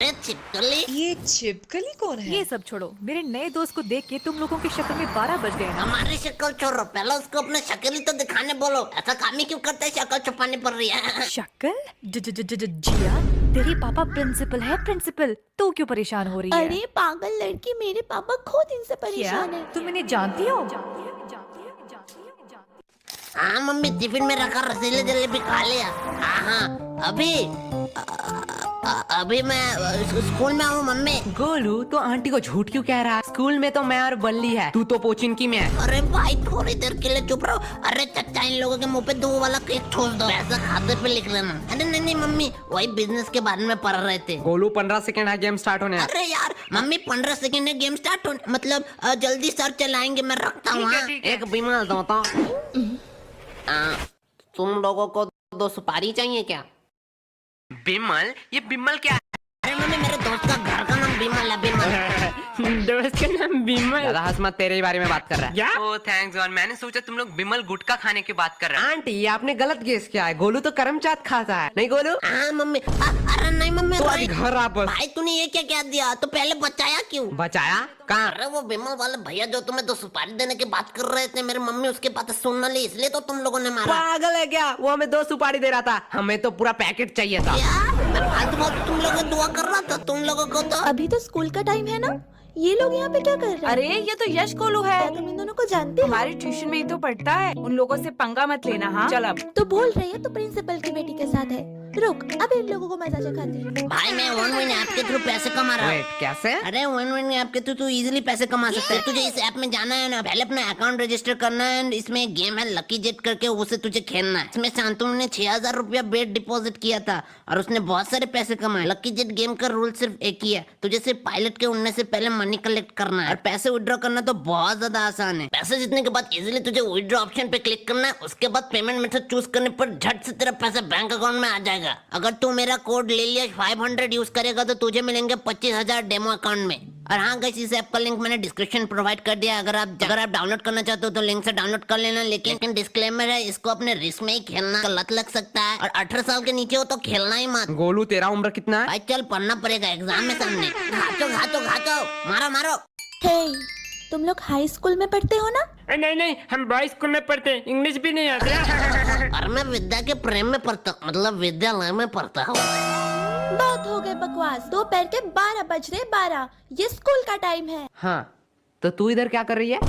ए छिपकली, ये छिपकली कौन है? ये सब छोड़ो, मेरे नए दोस्त को देख के तुम लोगों की शक्ल में 12 बज गए ना। हमारी शक्ल छोड़ो, पहले उसको अपने शक्ल ही तो दिखाने बोलो। ऐसा काम ही क्यों करते हैं, शक्ल छुपानी पड़ रही है। शक्ल? जिया, तेरी पापा प्रिंसिपल है, प्रिंसिपल। तू क्यों परेशान हो रही है? अरे पागल लड़की, मेरे पापा खुद इनसे क्या परेशान है। तुम इन्हें जानती हो? हाँ मम्मी, टिफिन में रखा रसीले जलेबी खा लिया। हाँ अभी मैं स्कूल में हूँ मम्मी। गोलू तो आंटी को झूठ क्यों कह रहा है? स्कूल में तो मैं और बल्ली है, तू तो पोचिनकी में है। अरे भाई थोड़ी देर के लिए चुप रहो। अरे चचा, इन लोगों के मुंह पे 2 वाला केक छोड़ दो, पैसा खाते पे लिख लेना। अरे नहीं मम्मी, वही बिजनेस के बारे में पढ़ रहे थे। गोलू 15 सेकंड है गेम स्टार्ट होने। अरे यार मम्मी, 15 सेकंड है गेम स्टार्ट होने, मतलब जल्दी सर चलाएंगे, मैं रखता हूँ। एक बीमार होता तुम लोगों को 2 सुपारी चाहिए क्या? बिमल, ये बिमल क्या है? अरे मम्मी, मेरे दोस्त का घर का नाम बिमल है, बिमल। दोस्त का नाम बिमल? ज्यादा हंस मत, तेरे ही बारे में बात कर रहा है। ओह थैंक्स गॉड, मैंने सोचा तुम लोग बिमल गुटखा खाने की बात कर रहे हैं। आंटी, ये आपने गलत गेस किया है। गोलू तो करमचाट खाता है, नहीं गोलू? हाँ मम्मी। अरे नहीं मम्मी, तो आज घर वापस। भाई तूने ये क्या कह दिया? तो पहले बचाया क्यों? बचाया कहाँ? अरे वो बिमल वाले भैया जो तुम्हें 2 सुपारी देने की बात कर रहे थे, मेरी मम्मी उसके बात सुनना ली, इसलिए तो तुम लोगों ने मारा। पागल है क्या? वो हमें 2 सुपारी दे रहा था, हमें तो पूरा पैकेट चाहिए था। यार मैं फालतू बात तुम लोगों को दुआ कर रहा था, तुम लोगों को तो। अभी तो स्कूल का टाइम है ना, ये लोग यहाँ पे क्या कर रहे हैं? अरे ये तो यश कोलू है, क्या तुम इन दोनों को जानते हो? हमारे ट्यूशन में ही तो पढ़ता है। उन लोगों से पंगा मत लेना। हाँ चल अब। तो बोल रही है तो प्रिंसिपल की बेटी के साथ है। रुक, अब इन लोगों को मजा चखाती हूँ। भाई मैं वन विन ऐप के थ्रू पैसे कमा रहा हूँ। वेट, कैसे? अरे वन विन ऐप के थ्रू तू इजीली पैसे कमा सकता है। तुझे इस ऐप में जाना है ना, पहले अपना अकाउंट रजिस्टर करना है। इसमें एक गेम है लकी जेट करके, उसे तुझे खेलना है। इसमें शांतनु ने 6000 रुपया बेट डिपॉजिट किया था और उसने बहुत सारे पैसे कमाए। लकी जेट गेम का रूल सिर्फ एक ही है, तुझे सिर्फ पायलट के उड़ने से पहले मनी कलेक्ट करना है और पैसे विड्रॉ करना तो बहुत ज्यादा आसान है। पैसे जीतने के बाद इजीली तुझे विड्रॉ ऑप्शन पे क्लिक करना है। उसके बाद पेमेंट मेथड चूज करने पर झट से तेरा पैसा बैंक अकाउंट में आ जाएगा। अगर तू मेरा कोड ले लिया 500 यूज करेगा तो तुझे मिलेंगे 25,000 डेमो अकाउंट में। और हाँ गाइस, इस ऐप का लिंक मैंने डिस्क्रिप्शन प्रोवाइड कर दिया। अगर आप डाउनलोड करना चाहते हो तो लिंक से डाउनलोड कर लेना। लेकिन डिस्क्लेमर है, इसको अपने रिस्क में ही खेलना, लत लग सकता है और 18 साल के नीचे हो तो खेलना ही मत। गोलू तेरा उम्र कितना है? भाई चल, पढ़ना पड़ेगा, एग्जाम में सामने। घाचो मारो मारो। हे, तुम लोग हाई स्कूल में पढ़ते हो ना? नहीं, हम बॉयज स्कूल में पढ़ते हैं, इंग्लिश भी नहीं आती। और मैं विद्या के प्रेम में पढ़ता, मतलब विद्यालय में पढ़ता हूँ। बहुत हो गए बकवास, दोपहर के 12 बज रहे। 12 ये स्कूल का टाइम है। हाँ, तो तू इधर क्या कर रही है?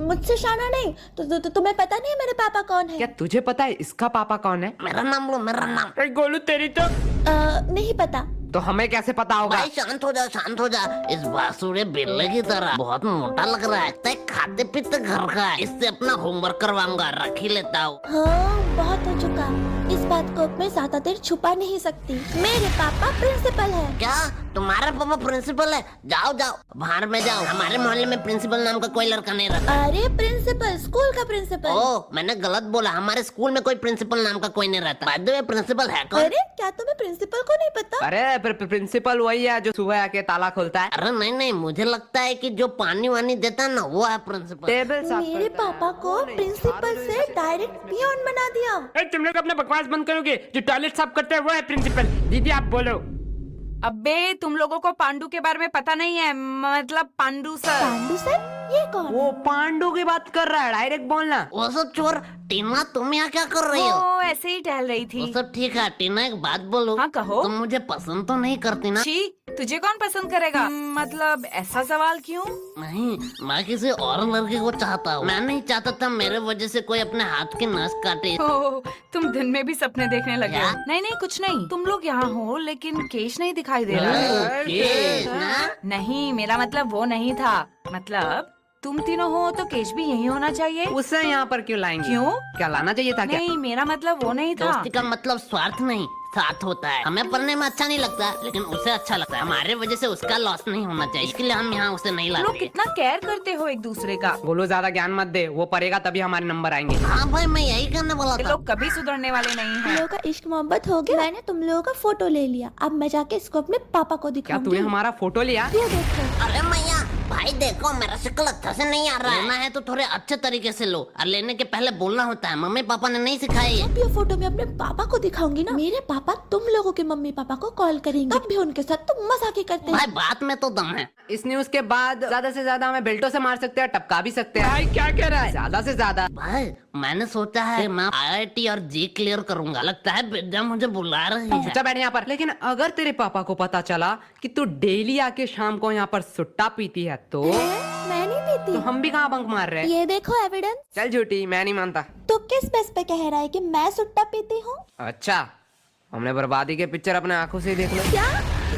मुझसे शाना नहीं तो तुम्हें पता नहीं है मेरे पापा कौन है? क्या तुझे पता है इसका पापा कौन है? मेरा नाम लो, मेरा नाम। गोलू तेरी तो नहीं पता। तो हमें कैसे पता होगा? भाई शांत हो जा। इस बासुरे बिल्ले की तरह बहुत मोटा लग रहा है, तय खाते पीते घर का है। इससे अपना होमवर्क करवाऊंगा, रख ही लेता हूँ। हाँ, बहुत हो चुका। इस बात को मैं ज्यादा देर छुपा नहीं सकती। मेरे पापा प्रिंसिपल है। क्या तुम्हारा पापा प्रिंसिपल है? जाओ बाहर में जाओ। हमारे मोहल्ले में प्रिंसिपल नाम का कोई लड़का नहीं रहता। अरे प्रिंसिपल, स्कूल का प्रिंसिपल। ओह, मैंने गलत बोला। हमारे स्कूल में कोई प्रिंसिपल नाम का कोई नहीं रहता। बाय द वे, प्रिंसिपल है कौन? अरे क्या तुम्हें प्रिंसिपल को नहीं पता? अरे प्रिंसिपल वही है जो सुबह आके ताला खोलता है। अरे नहीं, मुझे लगता है कि जो पानी वानी देता है ना, वो है प्रिंसिपल। टेबल साफ मेरे करता है। पापा को प्रिंसिपल से डायरेक्ट पियोन बना दिया। तुम लोग अपना बकवास बंद करोगे? जो टॉयलेट साफ करते हैं वो है प्रिंसिपल। दीदी आप बोलो। अबे तुम लोगों को पांडु के बारे में पता नहीं है, मतलब पांडु सर। पांडु सर? ये कौन? वो पांडु की बात कर रहा है, डायरेक्ट बोलना। वो सब छोड़। टीना, तुम यहाँ क्या कर रही हो? वो ऐसे ही टहल रही थी। वो सब ठीक है। टीना एक बात बोलो। हाँ, कहो। तुम मुझे पसंद तो नहीं करती ना? छी, तुझे कौन पसंद करेगा? मतलब ऐसा सवाल क्यों? नहीं, मैं किसी और लड़के को चाहता हूँ। मैं नहीं चाहता था मेरे वजह से कोई अपने हाथ की नस काटे। ओह, तुम दिन में भी सपने देखने लगे हो? क्या? नहीं कुछ नहीं। तुम लोग यहाँ हो लेकिन केश नहीं दिखाई दे रहा। केश ना? नहीं, मेरा मतलब वो नहीं था। मतलब तुम तीनों हो तो केश भी यही होना चाहिए। उसे यहाँ पर क्यों लाएंगे? क्यों? क्या लाना चाहिए था क्या? नहीं, मेरा मतलब वो नहीं था। दोस्ती का मतलब स्वार्थ नहीं, साथ होता है। हमें पढ़ने में अच्छा नहीं लगता, लेकिन उसे अच्छा लगता है। हमारे वजह से उसका लॉस नहीं होना चाहिए, इसके लिए हम यहाँ उसे नहीं तुम लोग लाते। कितना केयर करते हो एक दूसरे का। गोलू ज्यादा ज्ञान मत दे, वो पढ़ेगा तभी हमारे नंबर आएंगे। हाँ भाई, मैं यही करने वाला ये था। लोग कभी सुधरने वाले नहीं तुम हैं। लोगों का इश्क मोहब्बत हो गया। मैंने तुम लोगों का फोटो ले लिया, अब मैं जाके इसको अपने पापा को क्या दिखाऊंगी। तूने हमारा फोटो लिया? ये देखो। अरे मैया, भाई देखो मेरा शक्ल अच्छा से नहीं आ रहा है। लेना है तो थोड़े अच्छे तरीके से लो, और लेने के पहले बोलना होता है। मम्मी पापा ने नहीं सिखाया ये। अब ये फोटो मैं अपने पापा को दिखाऊंगी ना, मेरे पापा तुम लोगों के मम्मी पापा को कॉल करेंगे, तब भी उनके साथ तुम मजाक करते भाई हैं। बात में तो दम है। इस न्यूज के बाद ज्यादा से ज्यादा हमें बेल्टों से मार सकते हैं, टपका भी सकते हैं। भाई क्या कह रहा है? ज्यादा से ज्यादा। भाई मैंने सोचा है मैं IIT और जी क्लियर करूंगा। लगता है विद्या मुझे बुला रही है। चुपचाप बैठ यहाँ पर। लेकिन अगर तेरे पापा को पता चला कि तू डेली आके शाम को यहाँ पर सुट्टा पीती है तो मैं नहीं पीती। तो हम भी कहाँ बंक मार रहे हैं? ये देखो एविडेंस। चल झूठी, मैं नहीं मानता। तो किस बेस पे कह रहा है कि मैं सुट्टा पीती हूँ? अच्छा, हमने बर्बादी के पिक्चर अपने आंखों से ही देख लो। क्या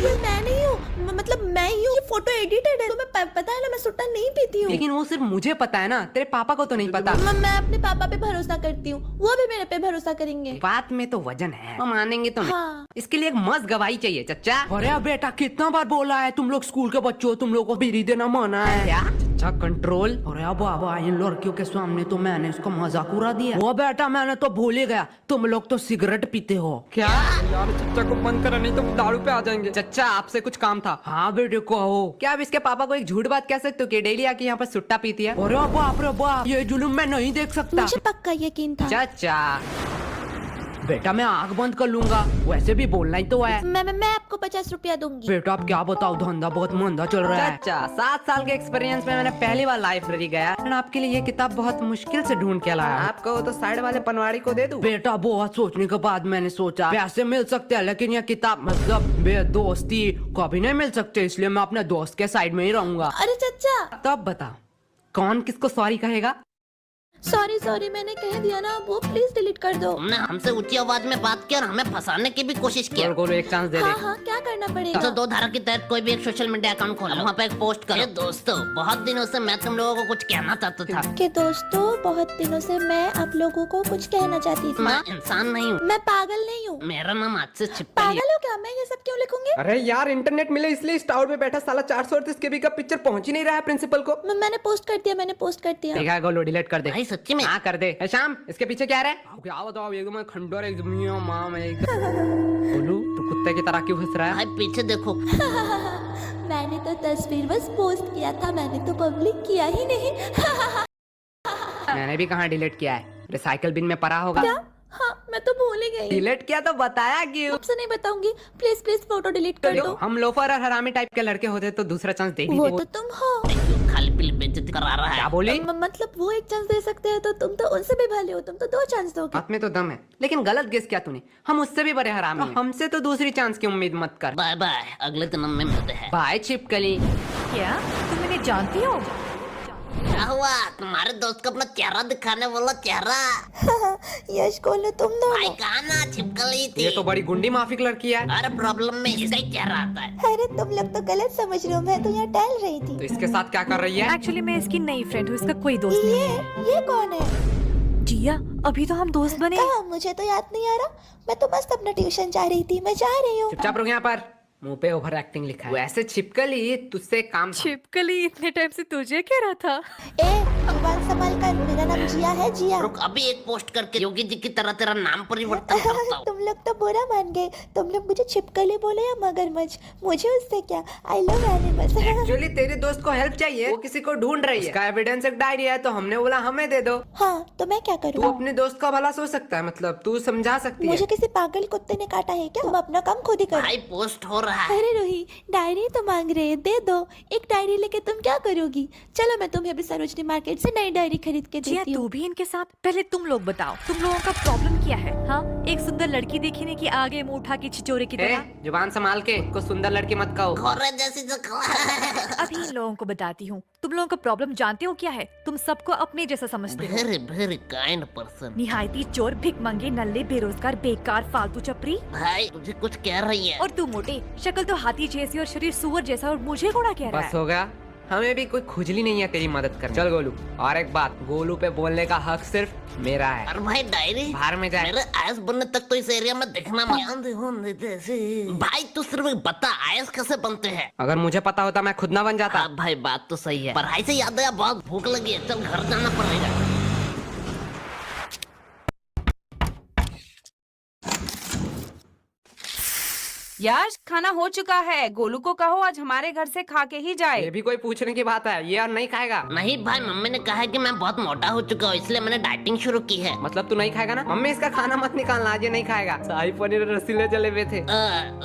ये मैं नहीं हूँ? मतलब मैं ही हूँ? ये फोटो एडिटेड है। तुम्हें पता है ना मैं सुट्टा नहीं पीती हूँ। लेकिन वो सिर्फ मुझे पता है ना, तेरे पापा को तो नहीं पता। मैं अपने पापा पे भरोसा करती हूँ, वो भी मेरे पे भरोसा करेंगे। बात में तो वजन है, वो मानेंगे तो नहीं। हाँ। इसके लिए एक मस्त गवाही चाहिए चच्चा। अरे बेटा कितना बार बोला है, तुम लोग स्कूल के बच्चों हो, तुम लोग को बीड़ी देना मना है। क्या चच्चा कंट्रोल? अरे बाबा इन लड़कियों के सामने तो मैंने इसका मजाक उड़ा दिया। वो बेटा मैंने तो भूल ही गया, तुम लोग तो सिगरेट पीते हो। क्या यार चच्चा को बंद करा, नहीं तो दारू पे आ जाएंगे। चच्चा आपसे कुछ काम था। हाँ बेटे कहो। क्या आप इसके पापा को एक झूठ बात कह सकते हो कि डेली आके यहाँ पर सुट्टा पीती है? अरे बाप रे बाप, ये जुलूम मैं नहीं देख सकता। मुझे पक्का यकीन था। चाचा बेटा मैं आंख बंद कर लूंगा, वैसे भी बोलना ही तो है। मैं आपको 50 रुपया दूंगी। बेटा आप क्या बताओ, धंधा बहुत मंदा चल रहा है। चाचा 7 साल के एक्सपीरियंस में मैंने पहली बार लाइब्रेरी गया और आपके लिए ये किताब बहुत मुश्किल से ढूंढ के लाया। आप कहो तो साइड वाले पनवाड़ी को दे दूं? बेटा बहुत सोचने के बाद मैंने सोचा पैसे मिल सकते हैं, लेकिन ये किताब मतलब बेदोस्ती कभी नहीं मिल सकते, इसलिए मैं अपने दोस्त के साइड में ही रहूंगा। अरे चचा तब बता कौन किसको सॉरी कहेगा? सॉरी मैंने कह दिया ना, वो प्लीज डिलीट कर दो। तुमने हमसे ऊंची आवाज में बात की और हमें फंसाने की भी कोशिश की। को एक चांस दे दे। हाँ क्या करना पड़ेगा? तो 2 धारा के तहत कोई भी एक सोशल मीडिया अकाउंट खोलो, वहाँ पे एक पोस्ट करो। दोस्तों बहुत दिनों से मैं तुम लोगों को कुछ कहना चाहता था। कि दोस्तों बहुत दिनों से मैं आप लोगों को कुछ कहना चाहती थी। मैं इंसान नहीं हूँ, मैं पागल नहीं हूँ। मेरा नाम आज से छिपकली है। पागल हो क्या? मैं ये सब क्यों लिखूंगी? अरे यार इंटरनेट मिले इसलिए इस टावर पे बैठा साला 438 केबी का पिक्चर पहुंच ही नहीं रहा है प्रिंसिपल को। मैंने पोस्ट कर दिया। देखा है गोलू, डिलीट कर दे। भाई सच्ची में? हाँ कर दे। ए, शाम इसके पीछे क्या है? क्या बताओ एकदम खंडोर एकदम मां में गोलू तू कुत्ते की तरह क्यों हंस रहा है? भाई पीछे देखो। मैंने तो तस्वीर बस पोस्ट किया था, मैंने तो पब्लिक किया ही नहीं। मैंने भी कहाँ डिलीट किया है, रिसाइकल बिन में पड़ा होगा। क्या? हाँ मैं तो भूल ही गई। डिलीट किया तो बताया क्यों? आपसे नहीं बताऊंगी, प्लीज फोटो डिलीट कर दो। हम लोफर और हरामी टाइप के लड़के होते तो दूसरा चांस दे ही वो देते। तो तुम हो। क्यों खाली पीली बेइज्जती करा रहा है? क्या बोली? मतलब वो एक चांस दे सकते हैं तो तुम तो उनसे भी भले हो, तुम तो 2 चांस दोगे। बात में तो दम है, लेकिन गलत गेस किया तूने। हम उससे भी बड़े हरामी हैं। हमसे तो दूसरी चांस की उम्मीद मत कर। बाय बाय, अगले जन्म में मिलते हैं। बाय छिपकली। क्या तुम इन्हें जानती हो? क्या हुआ? तुम्हारे दोस्त को अपना चेहरा दिखाने वाला चेहरा। यश गोलू तुम भाई दोनों। कहा ना छिपकली थी। ये तो बड़ी गुंडी माफिक लड़की है। हर प्रॉब्लम में इसका ही चेहरा आता है। अरे तुम लोग तो गलत समझ रहे हो, मैं तो यहाँ टहल रही तो थी। इसके साथ क्या कर रही है? एक्चुअली मैं इसकी नई फ्रेंड हूँ, इसका कोई दोस्त नहीं। ये कौन है? जिया अभी तो हम दोस्त बने। कहाँ? मुझे तो याद नहीं आ रहा। मैं तो मस्त अपना ट्यूशन जा रही थी, मैं जा रही हूँ। चुपचाप रुक यहाँ पर, मुंह पे ओवर एक्टिंग लिखा है। वैसे छिपकली तुझसे काम था। छिपकली इतने टाइम से तुझे कह रहा था। जुबान संभाल कर, मेरा नाम जिया है, जिया। रुक अभी एक पोस्ट करके योगी जी की तरह तेरा नाम परिवर्तन करता हूँ। तुम लोग तो बुरा मान गए। तुम लोग मुझे छिपकली बोले या मगरमच्छ, मुझे उससे क्या। I love animals. एक्चुअली तेरे दोस्त को हेल्प चाहिए, वो किसी को ढूंढ रही है। इसका एविडेंस एक डायरी है, तो हमने बोला हमें दे दो। हाँ तो मैं क्या तू करूँ? अपने दोस्त का भला सोच सकता है, मतलब तू समझा सकती है। मुझे किसी पागल कुत्ते ने काटा है क्या? तुम अपना काम खुद ही करो। भाई पोस्ट हो रहा है। अरे रोही डायरी तो मांग रहे, दे दो। एक डायरी लेके तुम क्या करोगी? चलो मैं तुम्हें अभी सरोजनी मार्केट से नई डायरी खरीद के जिया देती तू हूँ। भी इनके साथ। पहले तुम लोग बताओ, तुम लोगों का प्रॉब्लम क्या है? हाँ एक सुंदर लड़की देखी नहीं कि आगे मुंह उठा के छिचोरे की तरह। जुबान संभाल के, को सुंदर लड़की मत कहो। घोड़े जैसी शक्ल। अभी इन लोगों को बताती हूँ। तुम लोगों का प्रॉब्लम जानते हो क्या है? तुम सबको अपने जैसा समझते हो। Very kind person. निहायती चोर, भिखमंगे, नल्ले, बेरोजगार, बेकार, फालतू चपरी। भाई तुझे कुछ कह रही है। और तू मोटे, शक्ल तो हाथी जैसी और शरीर सुअर जैसा, और मुझे घोड़ा कह रहा बस है। हो गया, हमें भी कोई खुजली नहीं है तेरी मदद कर। चल गोलू, और एक बात, गोलू पे बोलने का हक सिर्फ मेरा है। और भाई डायरी बाहर में जाए। मेरे आयस बनने तक तो इस एरिया में दिखना भाई तू सिर्फ बता आयस कैसे बनते हैं। अगर मुझे पता होता मैं खुद ना बन जाता। हाँ भाई बात तो सही है। पढ़ाई से याद आया, बहुत भूख लगी है, चल घर जाना पड़ेगा। यार खाना हो चुका है, गोलू को कहो आज हमारे घर से खा के ही जाए। ये भी कोई पूछने की बात है? ये और नहीं खाएगा? नहीं भाई, मम्मी ने कहा है कि मैं बहुत मोटा हो चुका हूँ, इसलिए मैंने डाइटिंग शुरू की है। मतलब तू नहीं खाएगा ना? मम्मी इसका खाना मत निकालना, आज ये नहीं खाएगा। शाही पनीर और रसीले जले हुए थे।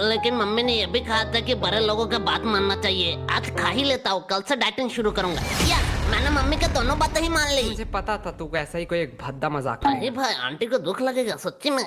लेकिन मम्मी ने ये भी कहा था कि बड़े लोगों का बात मानना चाहिए। आज खा ही लेता हूँ, कल से डाइटिंग शुरू करूंगा। या मैंने मम्मी के दोनों बातें ही मान ली। मुझे पता था तू ऐसा ही कोई एक भद्दा मजाक अरे भाई, आंटी को दुख लगेगा सच्ची में।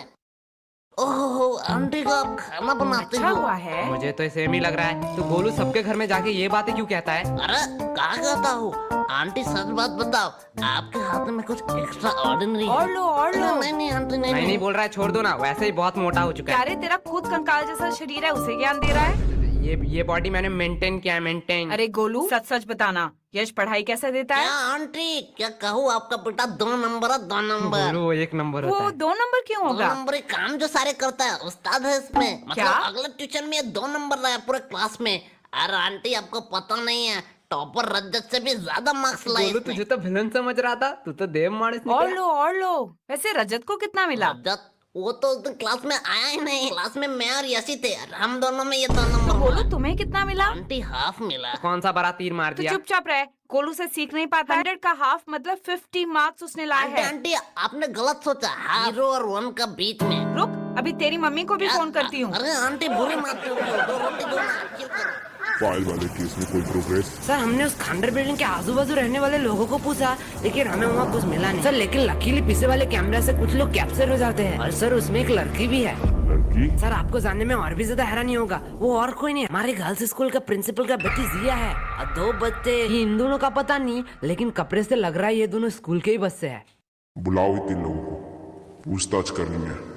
ओहो, आंटी का आप खाना बनाते अच्छा हो। हुआ है। मुझे तो सेम ही लग रहा है। तू गोलू सबके घर में जाके ये बातें क्यों कहता है? अरे कहा कहता हूँ, आंटी सच बात बताओ, आपके हाथ में कुछ एक्स्ट्रा ऑर्डिनरी है? और लो। नहीं नहीं आंटी, नहीं नहीं बोल रहा है, छोड़ दो ना, वैसे ही बहुत मोटा हो चुका है। अरे तेरा खुद कंकाल जैसा शरीर है, उसे ज्ञान दे रहा है। ये बॉडी मैंने मेंटेन किया है, मेंटेन। अरे गोलू सच सच बताना, यश पढ़ाई कैसे देता क्या है? आंटी, क्या कहूँ, आपका बेटा 2 नंबर है, 2 नंबर। गोलू वो 1 नंबर होता वो है। 2 नंबर क्यों 2 होगा? नंबर ही काम जो सारे करता है, उस्ताद है इसमें। मतलब क्या? अगले ट्यूशन में ये 2 नंबर रहा है पूरे क्लास में। अरे आंटी, आपको पता नहीं है, टॉपर रजत से भी ज्यादा मार्क्स लाए गोलू इसने। तुझे तो विलन समझ रहा था, तू तो देव मानस और निकला। लो। वैसे रजत को कितना मिला? रजत वो तो उस दिन क्लास में आया ही नहीं। क्लास में मैं और यशी थे, हम दोनों में ये 2 नंबर गोलू हुआ। तुम्हें कितना मिला? आंटी हाफ मिला। कौन सा बड़ा तीर मार तो दिया? चुपचाप रहे, गोलू से सीख नहीं पाता। 100 का हाफ मतलब 50 मार्क्स उसने लाए आंटी हैं। आंटी, आपने गलत सोचा, हीरो और 1 का बीच में। रुक, अभी तेरी मम्मी को भी फोन करती हूँ। अरे आंटी बुरी मत करो, 2 रोटी दो ना, chill करो। फाइल वाले केस में कोई प्रोग्रेस? सर हमने उस खंडर बिल्डिंग के आजू बाजू रहने वाले लोगों को पूछा, लेकिन हमें वहाँ कुछ मिला नहीं सर। लेकिन लकीली पीछे वाले कैमरा से कुछ लोग कैप्चर हो जाते हैं, और सर उसमें एक लड़की भी है। लड़की? सर आपको जानने में और भी ज्यादा हैरानी होगा, वो और कोई नहीं, हमारे गर्ल्स स्कूल का प्रिंसिपल का बेटी जिया है। और 2 बच्चे, ये इन दोनों का पता नहीं, लेकिन कपड़े से लग रहा है ये दोनों स्कूल के ही बस से है। बुलाओ इन 3 लोगों को, पूछताछ करनी है।